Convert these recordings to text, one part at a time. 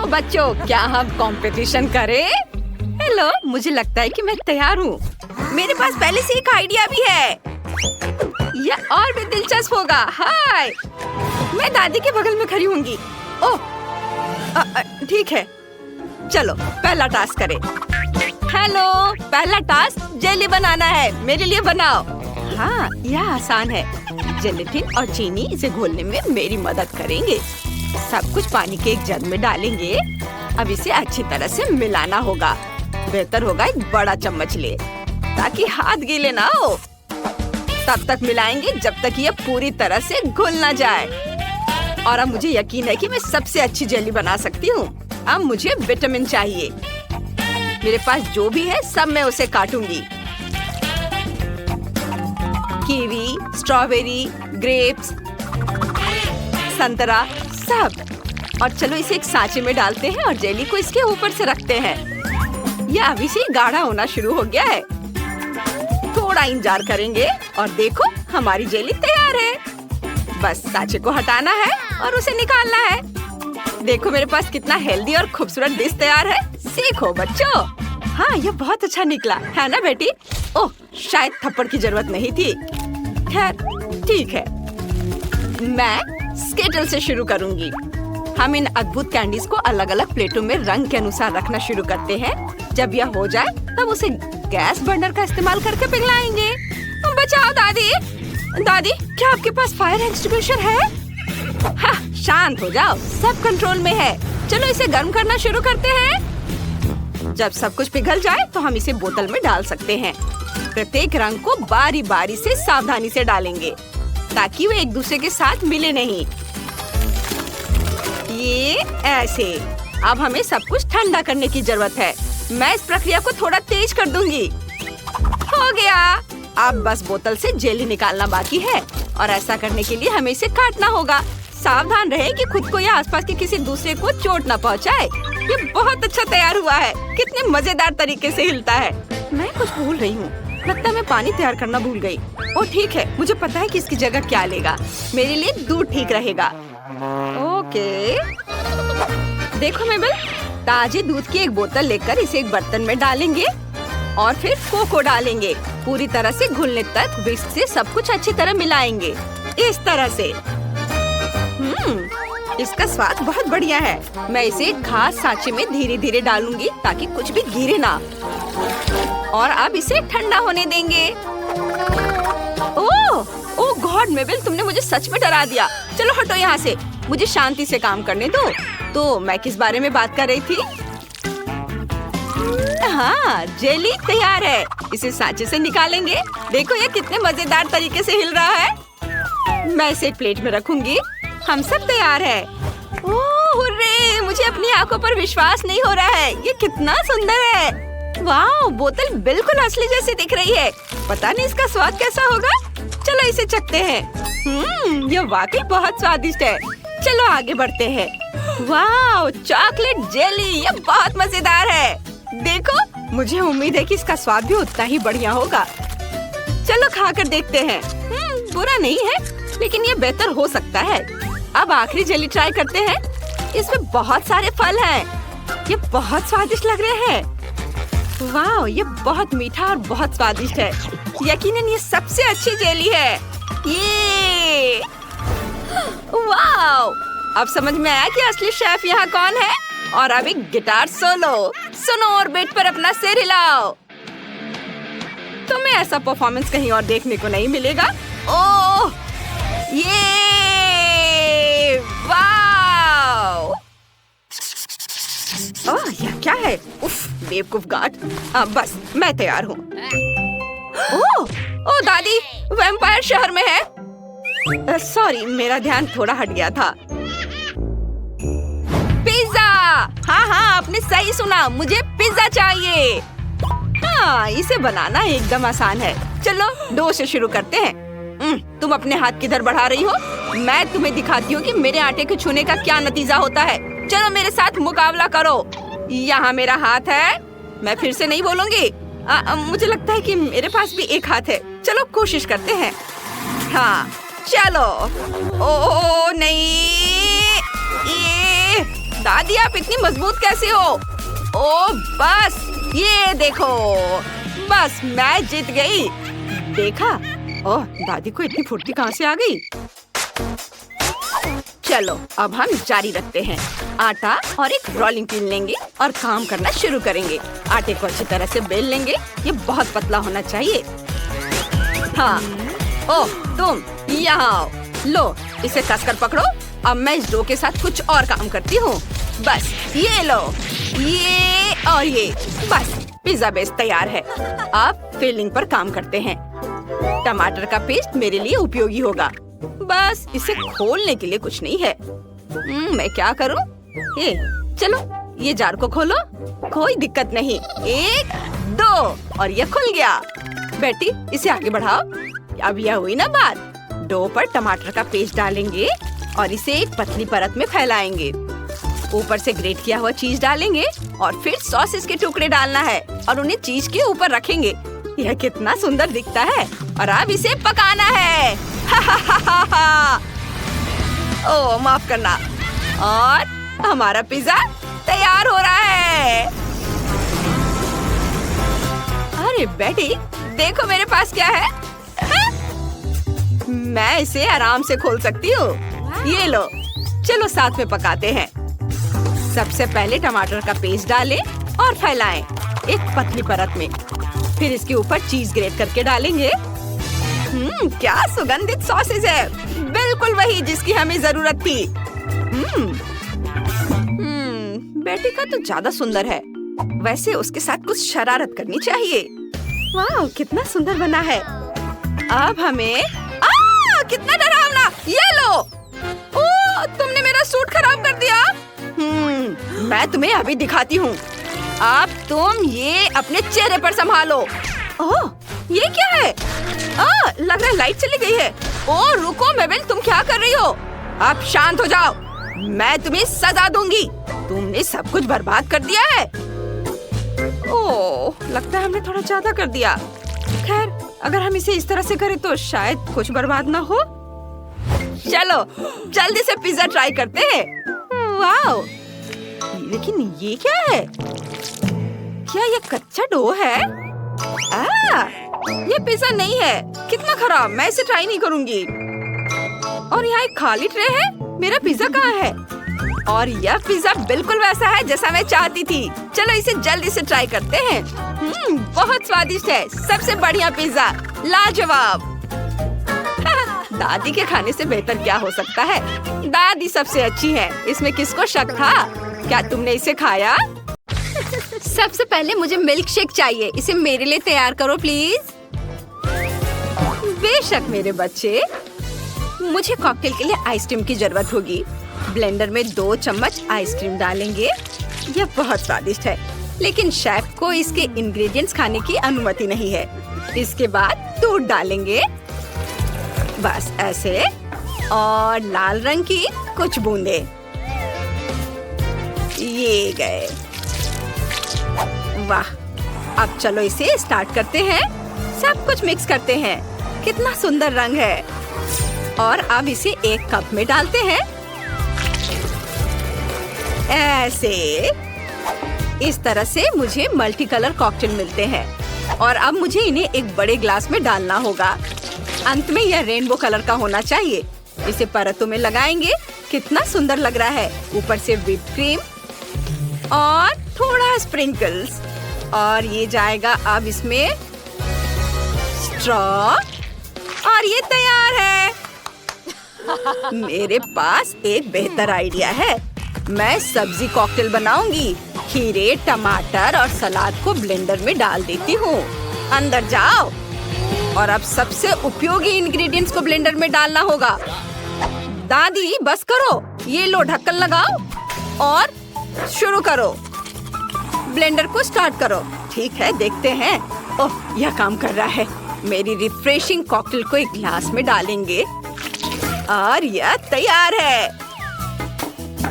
बच्चों, क्या हम कंपटीशन करें? हेलो, मुझे लगता है कि मैं तैयार हूँ। मेरे पास पहले से एक आइडिया भी है। यह और भी दिलचस्प होगा। हाय, मैं दादी के बगल में खड़ी होंगी। ओह, ठीक है, चलो पहला टास्क करें। हेलो, पहला टास्क जेली बनाना है। मेरे लिए बनाओ। हाँ, यह आसान है। जेलेटिन और चीनी इसे घोलने में मेरी मदद करेंगे। सब कुछ पानी के एक जग में डालेंगे। अब इसे अच्छी तरह से मिलाना होगा। बेहतर होगा एक बड़ा चम्मच ले, ताकि हाथ गीले ना हो। तब तक मिलाएंगे जब तक यह पूरी तरह से घुल ना जाए। और अब मुझे यकीन है कि मैं सबसे अच्छी जेली बना सकती हूँ। अब मुझे विटामिन चाहिए। मेरे पास जो भी है सब मैं उसे काटूंगी। कीवी, स्ट्रॉबेरी, ग्रेप्स, संतरा, सब। और चलो इसे एक सांचे में डालते हैं और जेली को इसके ऊपर से रखते हैं। यह अभी से गाढ़ा होना शुरू हो गया है। थोड़ा इंतजार करेंगे और देखो, हमारी जेली तैयार है। बस सांचे को हटाना है और उसे निकालना है। देखो मेरे पास कितना हेल्दी और खूबसूरत डिश तैयार है। सीखो बच्चों। हाँ, ये बहुत अच्छा निकला है ना बेटी? ओह, शायद थप्पड़ की जरूरत नहीं थी। खैर, ठीक है। मैं स्केटल से शुरू करूंगी। हम इन अद्भुत कैंडीज को अलग अलग प्लेटों में रंग के अनुसार रखना शुरू करते हैं। जब यह हो जाए तब उसे गैस बर्नर का इस्तेमाल करके पिघलाएंगे। बचाओ दादी। दादी, क्या आपके पास फायर एक्सटिंग्विशर है? हाँ, शांत हो जाओ, सब कंट्रोल में है। चलो इसे गर्म करना शुरू करते हैं। जब सब कुछ पिघल जाए तो हम इसे बोतल में डाल सकते हैं। प्रत्येक रंग को बारी बारी से सावधानी से डालेंगे, ताकि वे एक दूसरे के साथ मिले नहीं। ये ऐसे। अब हमें सब कुछ ठंडा करने की जरूरत है। मैं इस प्रक्रिया को थोड़ा तेज कर दूंगी। हो गया। अब बस बोतल से जेली निकालना बाकी है और ऐसा करने के लिए हमें इसे काटना होगा। सावधान रहें कि खुद को या आसपास के किसी दूसरे को चोट न पहुंचाए। ये बहुत अच्छा तैयार हुआ है। कितने मजेदार तरीके से हिलता है। मैं कुछ भूल रही हूँ। लगता है मैं पानी तैयार करना भूल गई। ओ ठीक है, मुझे पता है कि इसकी जगह क्या लेगा। मेरे लिए दूध ठीक रहेगा। ओके, देखो मेबल, ताजे दूध की एक बोतल लेकर इसे एक बर्तन में डालेंगे और फिर कोको डालेंगे। पूरी तरह से घुलने तक विस्क से सब कुछ अच्छी तरह मिलाएंगे। इस तरह से। इसका स्वाद बहुत बढ़िया है। मैं इसे एक खास सांचे में धीरे धीरे डालूंगी ताकि कुछ भी गिरे ना। और अब इसे ठंडा होने देंगे। ओह गॉड मेबल, तुमने मुझे सच में डरा दिया। चलो हटो यहाँ से, मुझे शांति से काम करने दो। तो मैं किस बारे में बात कर रही थी? हाँ, जेली तैयार है। इसे सांचे से निकालेंगे। देखो ये कितने मजेदार तरीके से हिल रहा है। मैं इसे एक प्लेट में रखूंगी। हम सब तैयार है। ओह हुर्रे, मुझे अपनी आंखों पर विश्वास नहीं हो रहा है। ये कितना सुंदर है। वाह, बोतल बिल्कुल असली जैसी दिख रही है। पता नहीं इसका स्वाद कैसा होगा। चलो इसे चखते हैं। ये वाकई बहुत स्वादिष्ट है। चलो आगे बढ़ते हैं। वाह, चॉकलेट जेली, ये बहुत मजेदार है। देखो, मुझे उम्मीद है कि इसका स्वाद भी उतना ही बढ़िया होगा। चलो खाकर देखते हैं। बुरा नहीं है, लेकिन ये बेहतर हो सकता है। अब आखिरी जेली ट्राई करते हैं। इसमें बहुत सारे फल हैं। ये बहुत स्वादिष्ट लग रहे हैं। वाह, ये बहुत मीठा और बहुत स्वादिष्ट है। यकीनन ये सबसे अच्छी जेली है। ये वाह, अब समझ में आया कि असली शेफ यहाँ कौन है। और अब एक गिटार सोलो। सुनो और बेट पर अपना सिर हिलाओ। तुम्हें ऐसा परफॉर्मेंस कहीं और देखने को नहीं मिलेगा। ओह, ये वाह। ओह, यह क्या है? उफ, बेवकूफ गार्ड। बस मैं तैयार हूँ। ओह दादी, वैम्पायर शहर में है। सॉरी, मेरा ध्यान थोड़ा हट गया था। पिज्जा। हाँ, आपने सही सुना, मुझे पिज्जा चाहिए। हाँ, इसे बनाना एकदम आसान है। चलो डो से शुरू करते हैं। तुम अपने हाथ किधर बढ़ा रही हो? मैं तुम्हें दिखाती हूँ कि मेरे आटे को छूने का क्या नतीजा होता है। चलो मेरे साथ मुकाबला करो। यहाँ मेरा हाथ है। मैं फिर से नहीं बोलूंगी। मुझे लगता है कि मेरे पास भी एक हाथ है। चलो कोशिश करते हैं। हाँ चलो। ओ नहीं, ये दादी आप इतनी मजबूत कैसे हो? ओ बस ये देखो, बस मैं जीत गई। देखा? ओह दादी को इतनी फुर्ती कहाँ से आ गई? चलो अब हम जारी रखते हैं। आटा और एक रोलिंग पिन लेंगे और काम करना शुरू करेंगे। आटे को अच्छी तरह से बेल लेंगे। ये बहुत पतला होना चाहिए। हाँ, ओह तुम यहाँ आओ। लो इसे कसकर पकड़ो। अब मैं इस डो के साथ कुछ और काम करती हूँ। बस ये लो, ये और ये, बस पिज्जा बेस तैयार है। अब फिलिंग पर काम करते हैं। टमाटर का पेस्ट मेरे लिए उपयोगी होगा। बस इसे खोलने के लिए कुछ नहीं है। मैं क्या करूँ? ये चलो ये जार को खोलो। कोई दिक्कत नहीं। 1 2 और ये खुल गया। बेटी इसे आगे बढ़ाओ। अब यह हुई ना बात। डो पर टमाटर का पेस्ट डालेंगे और इसे एक पतली परत में फैलाएंगे। ऊपर से ग्रेट किया हुआ चीज डालेंगे और फिर सॉसेस के टुकड़े डालना है और उन्हें चीज के ऊपर रखेंगे। यह कितना सुंदर दिखता है। और अब इसे पकाना है। ओह माफ करना। और हमारा पिज्जा तैयार हो रहा है। अरे बेटी देखो मेरे पास क्या है। मैं इसे आराम से खोल सकती हूँ। ये लो, चलो साथ में पकाते हैं। सबसे पहले टमाटर का पेस्ट डालें और फैलाएं एक पतली परत में। फिर इसके ऊपर चीज ग्रेट करके डालेंगे। क्या सुगंधित सॉसेज है। बिल्कुल वही जिसकी हमें जरूरत थी। बेटी का तो ज्यादा सुंदर है। वैसे उसके साथ कुछ शरारत करनी चाहिए। वाह कितना सुंदर बना है। अब हमें कितना डरावना। ये लो। ओह तुमने मेरा सूट खराब कर दिया। मैं तुम्हें अभी दिखाती हूँ। अब तुम ये अपने चेहरे पर संभालो। ओह ये क्या है? लग रहा है लाइट चली गई है। ओह रुको मेबल, तुम क्या कर रही हो? अब शांत हो जाओ। मैं तुम्हें सजा दूंगी। तुमने सब कुछ बर्बाद कर दिया है। ओह लगता है हमने थोड़ा ज्यादा कर दिया। खैर अगर हम इसे इस तरह से करें तो शायद कुछ बर्बाद ना हो। चलो जल्दी से पिज्जा ट्राई करते हैं। वाह लेकिन ये क्या है? क्या ये कच्चा डो है? ये पिज्जा नहीं है। कितना खराब। मैं इसे ट्राई नहीं करूंगी। और यहाँ एक खाली ट्रे है। मेरा पिज्जा कहाँ है? और यह पिज्जा बिल्कुल वैसा है जैसा मैं चाहती थी। चलो इसे जल्दी से ट्राई करते हैं। बहुत स्वादिष्ट है। सबसे बढ़िया पिज्जा, लाजवाब। दादी के खाने से बेहतर क्या हो सकता है? दादी सबसे अच्छी है, इसमें किसको शक था? क्या तुमने इसे खाया? सबसे पहले मुझे मिल्क शेक चाहिए। इसे मेरे लिए तैयार करो प्लीज। बेशक मेरे बच्चे। मुझे कॉकटेल के लिए आइसक्रीम की जरूरत होगी। ब्लेंडर में 2 चम्मच आइसक्रीम डालेंगे। यह बहुत स्वादिष्ट है, लेकिन शेफ को इसके इंग्रेडिएंट्स खाने की अनुमति नहीं है। इसके बाद दूध डालेंगे, बस ऐसे, और लाल रंग की कुछ बूंदे। ये गए। वाह, अब चलो इसे स्टार्ट करते हैं। सब कुछ मिक्स करते हैं। कितना सुंदर रंग है। और अब इसे एक कप में डालते हैं। ऐसे इस तरह से मुझे मल्टी कलर कॉकटेल मिलते हैं। और अब मुझे इन्हें एक बड़े ग्लास में डालना होगा। अंत में यह रेनबो कलर का होना चाहिए। इसे परतों में लगाएंगे। कितना सुंदर लग रहा है। ऊपर से व्हिप क्रीम और थोड़ा स्प्रिंकल्स। और ये जाएगा अब इसमें स्ट्रॉ। और ये तैयार है। मेरे पास एक बेहतर आइडिया है। मैं सब्जी कॉकटेल बनाऊंगी। खीरे, टमाटर और सलाद को ब्लेंडर में डाल देती हूँ। अंदर जाओ। और अब सबसे उपयोगी इंग्रेडिएंट्स को ब्लेंडर में डालना होगा। दादी बस करो। ये लो, ढक्कन लगाओ और शुरू करो। ब्लेंडर को स्टार्ट करो। ठीक है, देखते हैं। ओह, यह काम कर रहा है। मेरी रिफ्रेशिंग कॉकटेल को एक ग्लास में डालेंगे और यह तैयार है।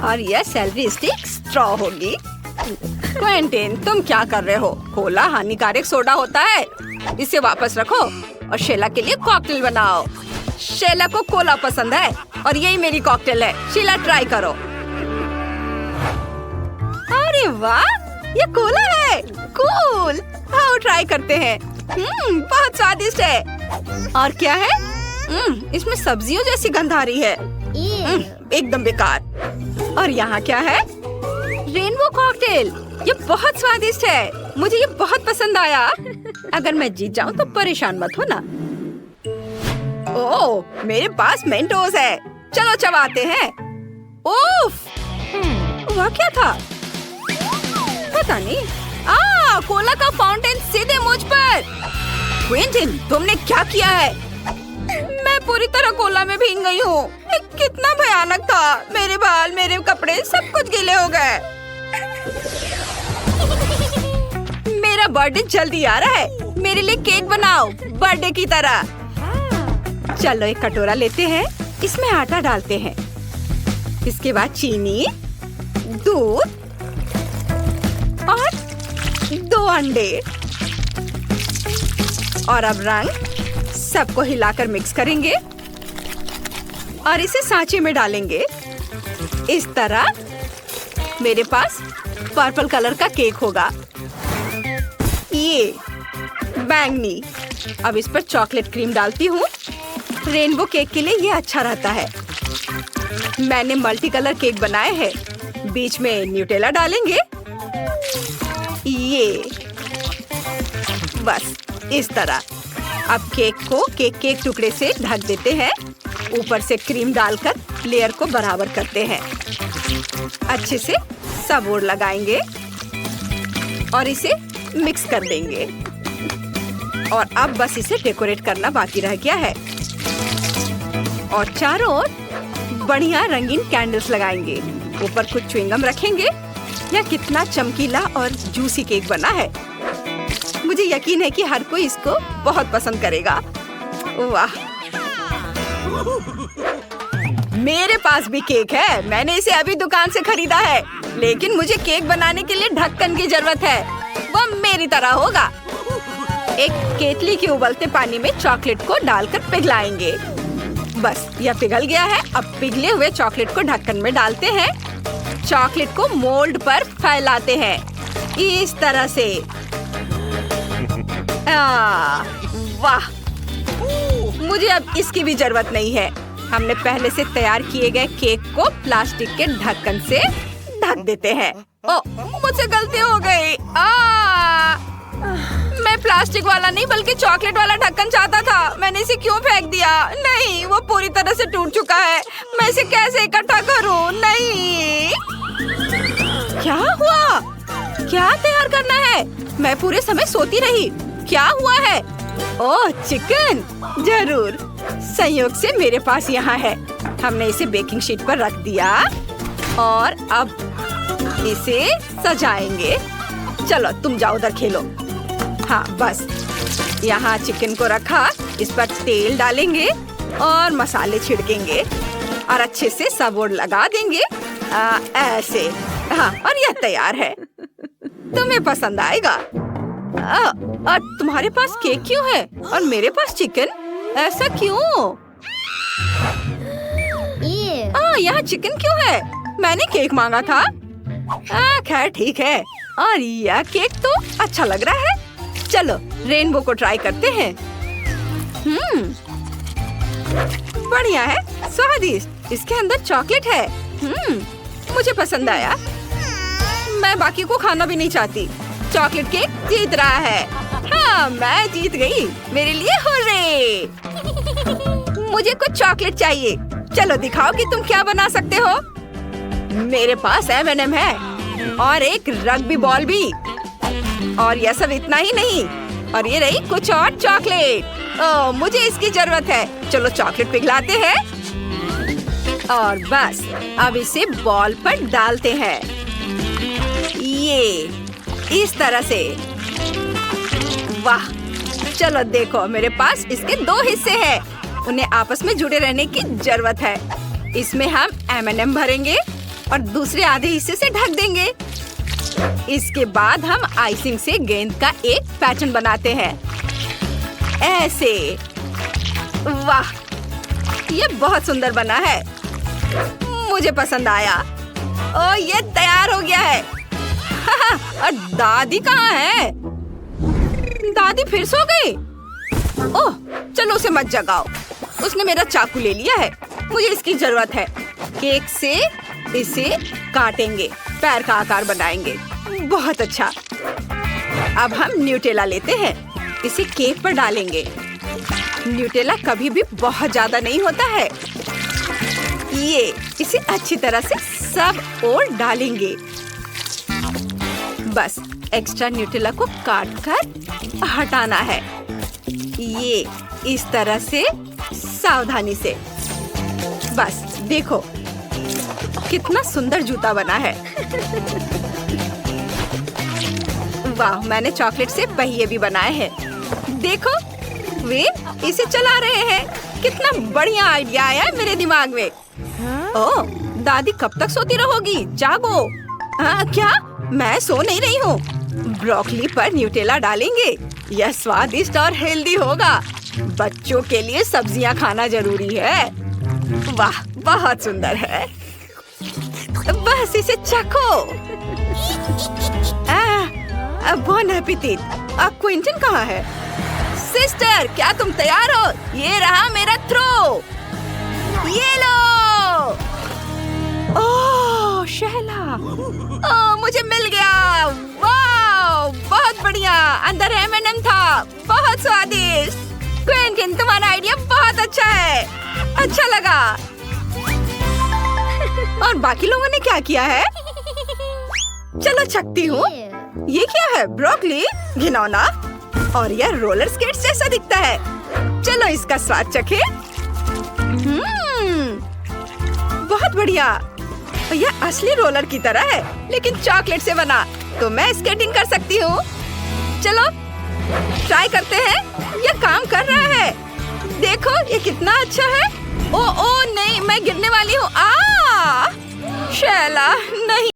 और यह सेलरी स्टिक स्ट्रॉ होगी। क्वेंटिन, तुम क्या कर रहे हो? कोला हानिकारक सोडा होता है। इसे वापस रखो और शीला के लिए कॉकटेल बनाओ। शीला को कोला पसंद है और यही मेरी कॉकटेल है। शीला ट्राई करो। वाह, ये कोला है। कूल। आओ ट्राई करते हैं। बहुत स्वादिष्ट है। और क्या है? इसमें सब्जियों जैसी गंध आ रही है। एकदम बेकार। और यहाँ क्या है? Rainbow cocktail. ये बहुत स्वादिष्ट है। मुझे ये बहुत पसंद आया। अगर मैं जीत जाऊँ तो परेशान मत हो ना। ओह, मेरे पास मेंटोस है। चलो चबाते हैं। उफ, वह क्या था? पता नहीं। कोला का फाउंटेन सीधे मुझ पर। क्विंटन, तुमने क्या किया है? मैं पूरी तरह कोला में भीग गई हूँ। कितना भयानक था। मेरे बाल, मेरे कपड़े, सब कुछ गीले हो गए। मेरा बर्थडे जल्दी आ रहा है। मेरे लिए केक बनाओ, बर्थडे की तरह। चलो एक कटोरा लेते हैं। इसमें आटा डालते हैं। इसके बाद चीनी, दूध और 2 अंडे। और अब रंग। सबको हिलाकर मिक्स करेंगे और इसे सांचे में डालेंगे। इस तरह मेरे पास पर्पल कलर का केक होगा। ये बैंगनी। अब इस पर चॉकलेट क्रीम डालती हूँ। रेनबो केक के लिए ये अच्छा रहता है। मैंने मल्टी कलर केक बनाए हैं। बीच में न्यूटेला डालेंगे। ये बस इस तरह। अब केक को केक के टुकड़े से ढक देते हैं। ऊपर से क्रीम डालकर लेयर को बराबर करते हैं। अच्छे से सब ओर लगाएंगे और इसे मिक्स कर देंगे। और अब बस इसे डेकोरेट करना बाकी रह गया है। और चारों ओर बढ़िया रंगीन कैंडल्स लगाएंगे। ऊपर कुछ च्युइंगम रखेंगे। यह कितना चमकीला और जूसी केक बना है। मुझे यकीन है कि हर कोई इसको बहुत पसंद करेगा। वाह, मेरे पास भी केक है। मैंने इसे अभी दुकान से खरीदा है। लेकिन मुझे केक बनाने के लिए ढक्कन की जरूरत है। वह मेरी तरह होगा। एक केतली के उबलते पानी में चॉकलेट को डालकर पिघलाएंगे। बस यह पिघल गया है। अब पिघले हुए चॉकलेट को ढक्कन में डालते हैं। चॉकलेट को मोल्ड पर फैलाते हैं इस तरह से। वाह, मुझे अब इसकी भी जरूरत नहीं है। हमने पहले से तैयार किए गए केक को प्लास्टिक के ढक्कन से ढक देते हैं। ओह, मुझसे गलती हो गई। मैं प्लास्टिक वाला नहीं बल्कि चॉकलेट वाला ढक्कन चाहता था। मैंने इसे क्यों फेंक दिया? नहीं, वो पूरी तरह से टूट चुका है। मैं इसे कैसे इकट्ठा करूं? नहीं। क्या हुआ? क्या तैयार करना है? मैं पूरे समय सोती रही। क्या हुआ है? ओह, चिकन। जरूर। संयोग से मेरे पास यहाँ है। हमने इसे बेकिंग शीट पर रख दिया और अब इसे सजाएंगे। चलो तुम जाओ उधर खेलो। हाँ, बस यहाँ चिकन को रखा। इस पर तेल डालेंगे और मसाले छिड़केंगे और अच्छे से सब ओर लगा देंगे। ऐसे। हाँ, और यह तैयार है। तुम्हें पसंद आएगा। और तुम्हारे पास केक क्यों है और मेरे पास चिकन? ऐसा क्यों? यहाँ चिकन क्यों है? मैंने केक मांगा था। खैर ठीक है। और यह केक तो अच्छा लग रहा है। चलो रेनबो को ट्राई करते हैं। बढ़िया है, स्वादिष्ट। इसके अंदर चॉकलेट है। मुझे पसंद आया। मैं बाकी को खाना भी नहीं चाहती। चॉकलेट केक जीत रहा है। हाँ, मैं जीत गई। मेरे लिए हुर्रे। मुझे कुछ चॉकलेट चाहिए। चलो दिखाओ कि तुम क्या बना सकते हो। मेरे पास M&M है और एक रग्बी बॉल भी। और यह सब इतना ही नहीं। और ये रही कुछ और चॉकलेट। ओह, मुझे इसकी जरूरत है। चलो चॉकलेट पिघलाते हैं और बस अब इसे बॉल पर डालते हैं। ये इस तरह से। वाह, चलो देखो, मेरे पास इसके 2 हिस्से हैं। उन्हें आपस में जुड़े रहने की जरूरत है। इसमें हम M&M भरेंगे और दूसरे आधे हिस्से से ढक देंगे। इसके बाद हम आइसिंग से गेंद का एक पैटर्न बनाते हैं। ऐसे। वाह, ये बहुत सुंदर बना है। मुझे पसंद आया। ओह, ये तैयार हो गया है। और दादी कहाँ है? दादी फिर सो गई। ओह, चलो उसे मत जगाओ। उसने मेरा चाकू ले लिया है। मुझे इसकी जरूरत है। केक से इसे काटेंगे, पैर का आकार बनाएंगे। बहुत अच्छा। अब हम न्यूटेला लेते हैं, इसे केक पर डालेंगे। न्यूटेला कभी भी बहुत ज्यादा नहीं होता है। ये इसे अच्छी तरह से सब ओर डालेंगे। बस एक्स्ट्रा न्यूटेला को काट कर हटाना है। ये इस तरह से सावधानी से। बस देखो कितना सुंदर जूता बना है। वाह, मैंने चॉकलेट से पहिए भी बनाए हैं। देखो वे इसे चला रहे हैं। कितना बढ़िया आइडिया आया है मेरे दिमाग में। ओह, दादी कब तक सोती रहोगी? जागो। क्या? मैं सो नहीं रही हूँ। ब्रोकली पर न्यूटेला डालेंगे। यह स्वादिष्ट और हेल्दी होगा। बच्चों के लिए सब्जियाँ खाना जरूरी है। वाह, बहुत सुंदर है। बस इसे चखो। Bon appetit. अब क्विंटन कहाँ है? सिस्टर, क्या तुम तैयार हो? ये रहा मेरा थ्रो। ये लो। ओह शहला, ओह मुझे मिल गया। वाह, बहुत बढ़िया। अंदर M&M था। बहुत स्वादिष्ट। क्विंटन, तुम्हारा आइडिया बहुत अच्छा है। अच्छा लगा। और बाकी लोगों ने क्या किया है? चलो चखती हूँ। ये क्या है? ब्रोकली? घिनौना। और यह रोलर स्केट्स जैसा दिखता है। चलो इसका स्वाद चखें। बहुत बढ़िया। यह असली रोलर की तरह है, लेकिन चॉकलेट से बना। तो मैं स्केटिंग कर सकती हूँ। चलो ट्राई करते हैं। यह काम कर रहा है। देखो ये कितना अच्छा है। ओ नहीं, मैं गिरने वाली हूँ। शैला नहीं।